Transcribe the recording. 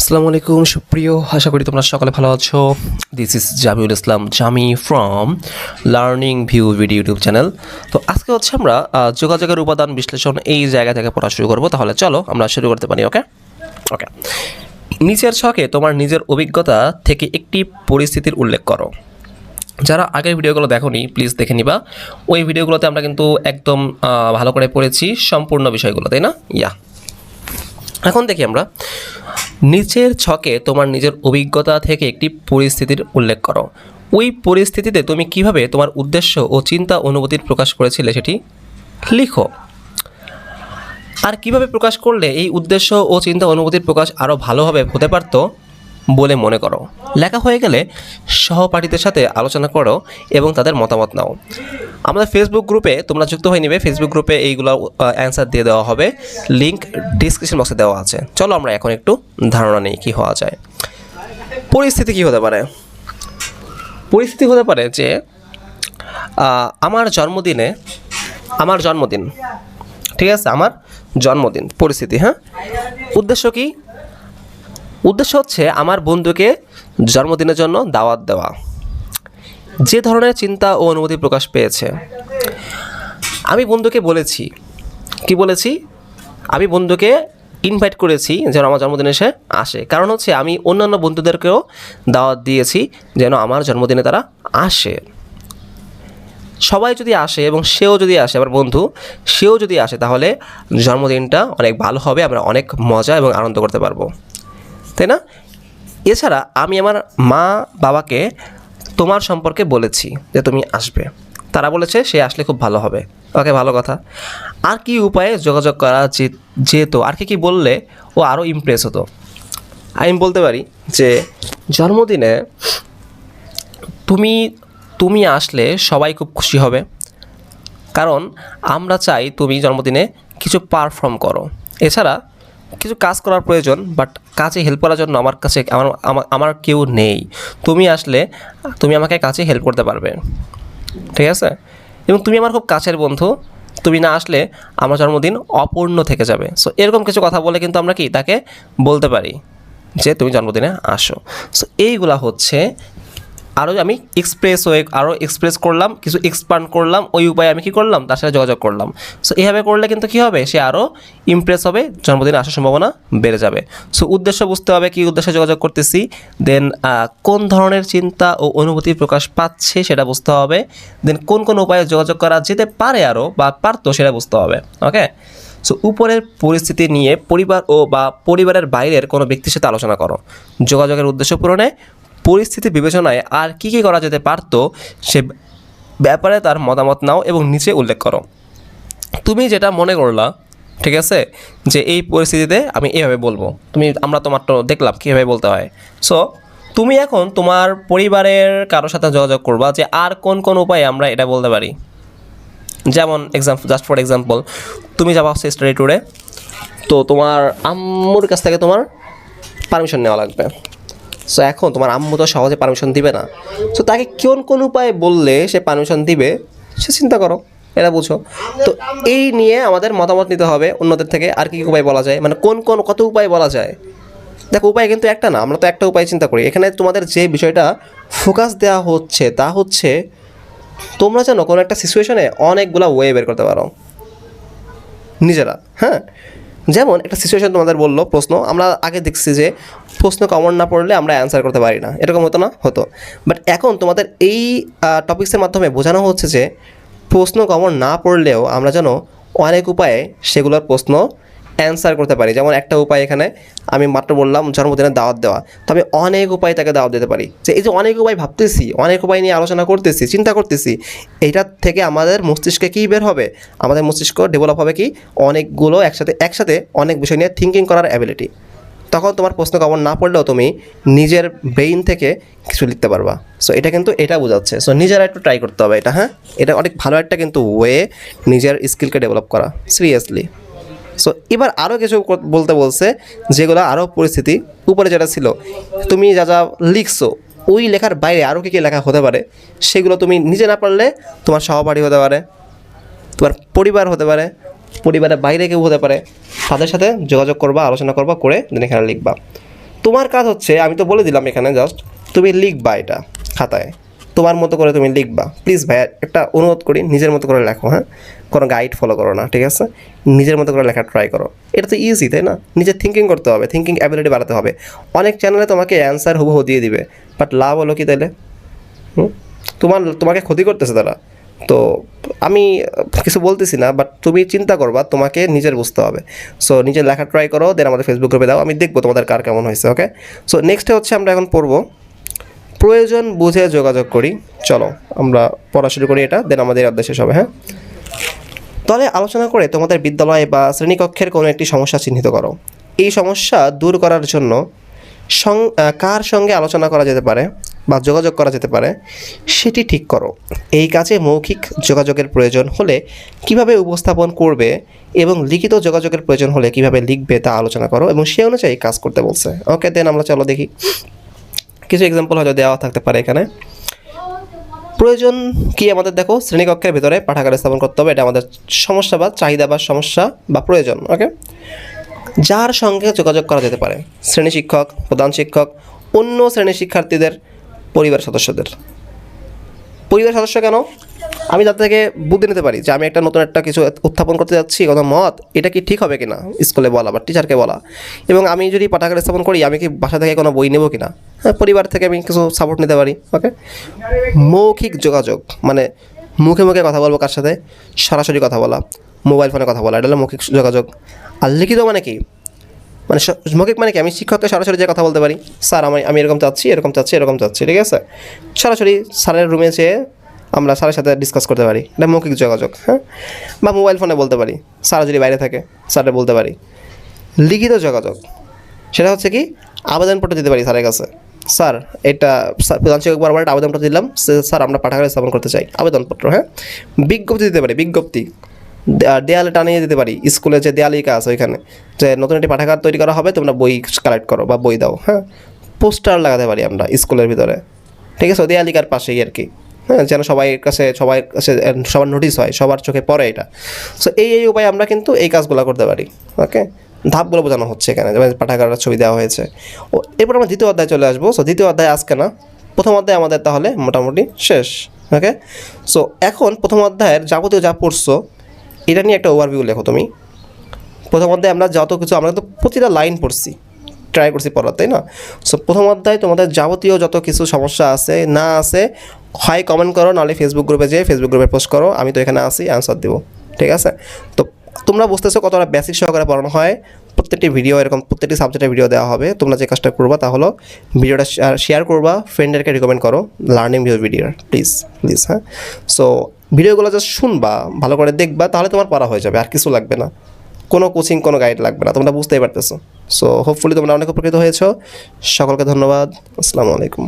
আসসালামু আলাইকুম সুপ্রিয়, আশা করি তোমরা সকলে ভালো আছো। This is Jamiul Islam Jami from learning view video YouTube channel. তো আজকে হচ্ছে আমরা যোগাযোগের উপাদান বিশ্লেষণ এই জায়গা থেকে পড়া শুরু করবো। তাহলে চলো আমরা শুরু করতে পারি। ওকে ওকে নিচের ছকে তোমার নিজের অভিজ্ঞতা থেকে একটি পরিস্থিতির উল্লেখ করো। যারা আগের ভিডিওগুলো দেখোনি প্লিজ দেখে নিবা। ওই ভিডিওগুলোতে আমরা কিন্তু একদম ভালো করে পড়েছি সম্পূর্ণ বিষয়গুলো, তাই না? এখন দেখি আমরা নিচের ছকে তোমার নিজের অভিজ্ঞতা থেকে একটি পরিস্থিতির উল্লেখ করো। ওই পরিস্থিতিতে তুমি কিভাবে তোমার উদ্দেশ্য ও চিন্তা অনুভূতির প্রকাশ করেছিলে সেটি লিখো। আর কিভাবে প্রকাশ করলে এই উদ্দেশ্য ও চিন্তা অনুভূতির প্রকাশ আরও ভালোভাবে হতে পারত বলে মনে করো। লেখা হয়ে গেলে সহপাঠীদের সাথে আলোচনা করো এবং তাদের মতামত নাও। আমাদের ফেসবুক গ্রুপে তোমরা যুক্ত হয়ে নেবে। ফেসবুক গ্রুপে এইগুলো অ্যান্সার দিয়ে দেওয়া হবে, লিঙ্ক ডিসক্রিপশন বক্সে দেওয়া আছে। চলো আমরা এখন একটু ধারণা নিই কী হওয়া যায়। পরিস্থিতি কী হতে পারে? পরিস্থিতি হতে পারে যে আমার জন্মদিন, ঠিক আছে, আমার জন্মদিন পরিস্থিতি। হ্যাঁ, উদ্দেশ্য কি? উদ্দেশ্য হচ্ছে আমার বন্ধুকে জন্মদিনের জন্য দাওয়াত দেওয়া। যে ধরনের চিন্তা ও অনুভূতি প্রকাশ পেয়েছে, আমি বন্ধুকে বলেছি, কি বলেছি, আমি বন্ধুকে ইনভাইট করেছি যেন আমার জন্মদিনে সে আসে। কারণ হচ্ছে আমি অন্যান্য বন্ধুদেরকেও দাওয়াত দিয়েছি যেন আমার জন্মদিনে তারা আসে। সবাই যদি আসে এবং সেও যদি আসে, আমার বন্ধু সেও যদি আসে, তাহলে জন্মদিনটা অনেক ভালো হবে, আমরা অনেক মজা এবং আনন্দ করতে পারবো, তাই না? এছাড়া আমি আমার মা বাবাকে তোমার সম্পর্কে বলেছি যে তুমি আসবে। তারা বলেছে সে আসলে খুব ভালো হবে। ওকে, ভালো কথা। আর কি উপায়ে যোগাযোগ করা যেত? আর কি বললে ও আরও ইমপ্রেস হতো? আমি বলতে পারি যে জন্মদিনে তুমি আসলে সবাই খুব খুশি হবে, কারণ আমরা চাই তুমি জন্মদিনে কিছু পারফর্ম করো। এছাড়া কিছু কাজ করার প্রয়োজন, বাট কাজে হেল্প করার জন্য আমার কাছে আমার কেউ নেই। তুমি আসলে তুমি আমাকে কাজে হেল্প করতে পারবে, ঠিক আছে? এবং তুমি আমার খুব কাছের বন্ধু, তুমি না আসলে আমার জন্মদিন অপূর্ণ থেকে যাবে। সো এরকম কিছু কথা বলে কিন্তু আমরা কি তাকে বলতে পারি যে তুমি জন্মদিনে আসো। সো এইগুলা হচ্ছে আরও আমি এক্সপ্রেস করলাম, কিছু এক্সপান্ড করলাম, ওই উপায়ে আমি কী করলাম, তার সাথে যোগাযোগ করলাম। সো এইভাবে করলে কিন্তু কী হবে, সে আরও ইমপ্রেস হবে, জন্মদিনে আসার সম্ভাবনা বেড়ে যাবে। সো উদ্দেশ্য বুঝতে হবে, কী উদ্দেশ্যে যোগাযোগ করতেছি, দেন কোন ধরনের চিন্তা ও অনুভূতি প্রকাশ পাচ্ছে সেটা বুঝতে হবে, দেন কোন কোন উপায়ে যোগাযোগ করা যেতে পারে আরও বা পারতো সেটা বুঝতে হবে। ওকে, সো উপরের পরিস্থিতি নিয়ে পরিবারের বাইরের কোনো ব্যক্তির সাথে আলোচনা করো। যোগাযোগের উদ্দেশ্য পূরণে পরিস্থিতি বিবেচনায় আর কী করা যেতে পারতো সে ব্যাপারে তার মতামত নাও এবং নিচে উল্লেখ করো। তুমি যেটা মনে করলা, ঠিক আছে, যে এই পরিস্থিতিতে আমি এইভাবে বলবো, আমরা তোমার তো দেখলাম কীভাবে বলতে হয়। সো তুমি এখন তোমার পরিবারের কারোর সাথে যোগাযোগ করবা যে আর কোন কোন উপায়ে আমরা এটা বলতে পারি। যেমন জাস্ট ফর এক্সাম্পল, তুমি যাবা হচ্ছে স্টাডি ট্যুরে, তো তোমার আম্মুর কাছ থেকে তোমার পারমিশন নেওয়া লাগবে। সো এখন তোমার আম্মু তো সহজে পারমিশন দিবে না। সো তাকে কোন উপায়ে বললে সে পারমিশন দিবে সে চিন্তা করো, এটা বুঝো। তো এই নিয়ে আমাদের মতামত নিতে হবে অন্যদের থেকে। আর কী উপায় বলা যায়, মানে কত উপায় বলা যায়। দেখো, উপায় কিন্তু একটা না, আমরা তো একটা উপায় চিন্তা করি। এখানে তোমাদের যে বিষয়টা ফোকাস দেওয়া হচ্ছে তা হচ্ছে তোমরা যেন কোনো একটা সিচুয়েশনে অনেকগুলো ওয়ে বের করতে পারো নিজেরা। হ্যাঁ, যেমন একটা সিচুয়েশন তোমাদের বললো প্রশ্ন, আমরা আগে দেখছি যে প্রশ্ন কমন না পড়লে আমরা অ্যান্সার করতে পারি না, এরকম হতো। বাট এখন তোমাদের এই টপিক্সের মাধ্যমে বোঝানো হচ্ছে যে প্রশ্ন কমন না পড়লেও আমরা যেন অনেক উপায়ে সেগুলোর প্রশ্ন অ্যান্সার করতে পারি। যেমন একটা উপায় এখানে আমি মাত্র বললাম জন্মদিনের দাওয়াত দেওয়া, তো আমি অনেক উপায় তাকে দাওয়াত দিতে পারি। যে এই যে অনেক উপায় ভাবতেছি, অনেক উপায় নিয়ে আলোচনা করতেছি, চিন্তা করতেছি, এইটার থেকে আমাদের মস্তিষ্কে কী বের হবে, আমাদের মস্তিষ্ক ডেভেলপ হবে কি অনেকগুলো একসাথে অনেক বিষয় নিয়ে থিঙ্কিং করার অ্যাবিলিটি। তখন তোমার প্রশ্ন কমন না পড়লেও তুমি নিজের ব্রেইন থেকে কিছু লিখতে পারবা। সো এটা কিন্তু এটা বোঝাচ্ছে। সো নিজেরা একটু ট্রাই করতে হবে এটা। হ্যাঁ, এটা অনেক ভালো একটা কিন্তু ওয়ে নিজের স্কিলকে ডেভেলপ করা, সিরিয়াসলি। সো এবার আরও কিছু বলতে বলছে, যেগুলো আরও পরিস্থিতি উপরে যেটা ছিল, তুমি যা যা লিখছো ওই লেখার বাইরে আরও কী লেখা হতে পারে সেগুলো তুমি নিজে না পারলে তোমার সহপাঠী হতে পারে, তোমার পরিবার হতে পারে, পরিবারের বাইরে কেউ হতে পারে, তাদের সাথে যোগাযোগ করবা, আলোচনা করবা, করে দেন এখানে লিখবা। তোমার কাজ হচ্ছে, আমি তো বলে দিলাম এখানে, জাস্ট তুমি লিখবা এটা খাতায়, তোমার মতো করে তুমি লিখবা। প্লিজ ভাইয়া একটা অনুরোধ করি, নিজের মতো করে লেখো, হ্যাঁ, কোনো গাইড ফলো করো না, ঠিক আছে? নিজের মতো করে লেখা ট্রাই করো। এটা তো ইজি, তাই না? নিজের থিঙ্কিং করতে হবে, থিঙ্কিং অ্যাবিলিটি বাড়াতে হবে। অনেক চ্যানেলে তোমাকে অ্যান্সার হুবহু দিয়ে দিবে, বাট লাভ হলো কি তাইলে? তোমাকে ক্ষতি করতেছে তারা। তো আমি কিছু বলতেছি না, বাট তুমি চিন্তা করবা, তোমাকে নিজের বুঝতে হবে। সো নিজের লেখা ট্রাই করো, দেন আমাদের ফেসবুক গ্রুপে দাও, আমি দেখবো তোমাদের কার কেমন হয়েছে। ওকে, সো নেক্সটে হচ্ছে আমরা এখন পড়বো প্রয়োজন বুঝে যোগাযোগ করি। চলো আমরা পড়া শুরু করি এটা, দেন আমাদের অধ্যায় শেষ হবে। হ্যাঁ, তাহলে আলোচনা করে তোমাদের বিদ্যালয় বা শ্রেণীকক্ষের কোনো একটি সমস্যা চিহ্নিত করো। এই সমস্যা দূর করার জন্য কার সঙ্গে আলোচনা করা যেতে পারে বা যোগাযোগ করা যেতে পারে সেটি ঠিক করো। এই কাজে মৌখিক যোগাযোগের প্রয়োজন হলে কিভাবে উপস্থাপন করবে এবং লিখিত যোগাযোগের প্রয়োজন হলে কিভাবে লিখবে তা আলোচনা করো এবং সে অনুযায়ী কাজ করতে বলছে। ওকে, দেন আমরা চলো দেখি কিছু এক্সাম্পল হয়তো দেওয়া থাকতে পারে এখানে। প্রয়োজন কি আমাদের, দেখো, শ্রেণীকক্ষের ভিতরে পাঠাগার স্থাপন করতে হবে, এটা আমাদের সমস্যা বা চাহিদা বা সমস্যা বা প্রয়োজন। ওকে, যার সঙ্গে যোগাযোগ করা যেতে পারে, শ্রেণী শিক্ষক, প্রধান শিক্ষক, অন্য শ্রেণীর শিক্ষার্থীদের, পরিবার সদস্যদের। পরিবার সদস্য কেন? আমি তার থেকে বুদ্ধি নিতে পারি যে আমি একটা নতুন একটা কিছু উত্থাপন করতে যাচ্ছি, কোনো মত, এটা কি ঠিক হবে কিনা স্কুলে বলা বা টিচারকে বলা, এবং আমি যদি পাঠাগার স্থাপন করি আমি কি বাসা থেকে কোনো বই নেব কিনা, হ্যাঁ, পরিবার থেকে আমি কিছু সাপোর্ট নিতে পারি। ওকে, মৌখিক যোগাযোগ মানে মুখে মুখে কথা বলবো, কার সাথে? সরাসরি কথা বলা, মোবাইল ফোনে কথা বলা, এটা হলো মৌখিক যোগাযোগ। আর লিখিত মানে কি? মানে মৌখিক মানে কি, আমি শিক্ষককে সরাসরি যে কথা বলতে পারি, স্যার আমি এরকম চাচ্ছি, এরকম চাচ্ছি, এরকম চাচ্ছি, ঠিক আছে? সরাসরি স্যারের রুমে যেয়ে আমরা স্যারের সাথে ডিসকাস করতে পারি, এটা মৌখিক যোগাযোগ। হ্যাঁ, বা মোবাইল ফোনে বলতে পারি, স্যার যদি বাইরে থাকে স্যারে বলতে পারি। লিখিত যোগাযোগ সেটা হচ্ছে কি, আবেদনপত্র দিতে পারি স্যারের কাছে, স্যার এটা প্রধান শিক্ষক বরাবর একটা আবেদনপত্র দিলাম, স্যার আমরা পাঠাগার স্থাপন করতে চাই, আবেদনপত্র। হ্যাঁ, বিজ্ঞপ্তি দিতে পারি, বিজ্ঞপ্তি দেয়ালে টানিয়ে দিতে পারি, স্কুলে যে দেয়ালিকা আছে ওইখানে, যে নতুন একটি পাঠাগার তৈরি করা হবে, তোমরা বই কালেক্ট করো বা বই দাও। হ্যাঁ, পোস্টার লাগাতে পারি আমরা স্কুলের ভিতরে, ঠিক আছে, দেয়ালিকার পাশেই আর কি। হ্যাঁ, যেন সবার কাছে সবার নোটিশ হয়, সবার চোখে পড়ে এটা। সো এই উপায়ে আমরা কিন্তু এই কাজগুলো করতে পারি। ওকে, ধাপগুলো বোঝানো হচ্ছে এখানে, যেমন পাঠাগারের ছবি দেওয়া হয়েছে। এরপর আমরা দ্বিতীয় অধ্যায় চলে আসবো। সো দ্বিতীয় অধ্যায় আজকে না, প্রথম অধ্যায় আমাদের তাহলে মোটামুটি শেষ। ওকে, সো এখন প্রথম অধ্যায়ের যাবতীয় যা পড়ছো এটা নিয়ে একটা ওভারভিউ লেখো তুমি। প্রথম অধ্যায়ে আমরা যত কিছু, আমরা তো প্রতিটা লাইন পড়ছি, ট্রাই করছি পড়ার, তাই না? সো প্রথম অধ্যায় তোমাদের যাবতীয় যত কিছু সমস্যা আছে না আছে, হয় কমেন্ট করো, নাহলে ফেসবুক গ্রুপে যেয়ে ফেসবুক গ্রুপে পোস্ট করো, আমি তো এখানে আসি, অ্যান্সার দেবো, ঠিক আছে? তো তোমরা বুঝতেছো কতটা বেসিক সহকারে পড়ানো হয়। প্রত্যেকটি ভিডিও এরকম প্রত্যেকটি সাবজেক্টের ভিডিও দেওয়া হবে। তোমরা যে কাজটা করবা তা হলো ভিডিওটা শেয়ার করবা, ফ্রেন্ডদেরকে রিকমেন্ড করো লার্নিং ভিডিও, প্লিজ প্লিজ। হ্যাঁ, সো ভিডিওগুলো জাস্ট শুনবা, ভালো করে দেখবা, তাহলে তোমার পড়া হয়ে যাবে, আর কিছু লাগবে না, কোনো কোচিং কোনো গাইড লাগবে না, তোমরা বুঝতেই পারতেছো। সো হোপফুলি তোমরা অনেক উপকৃত হয়েছো। সকলকে ধন্যবাদ। আসসালামু আলাইকুম।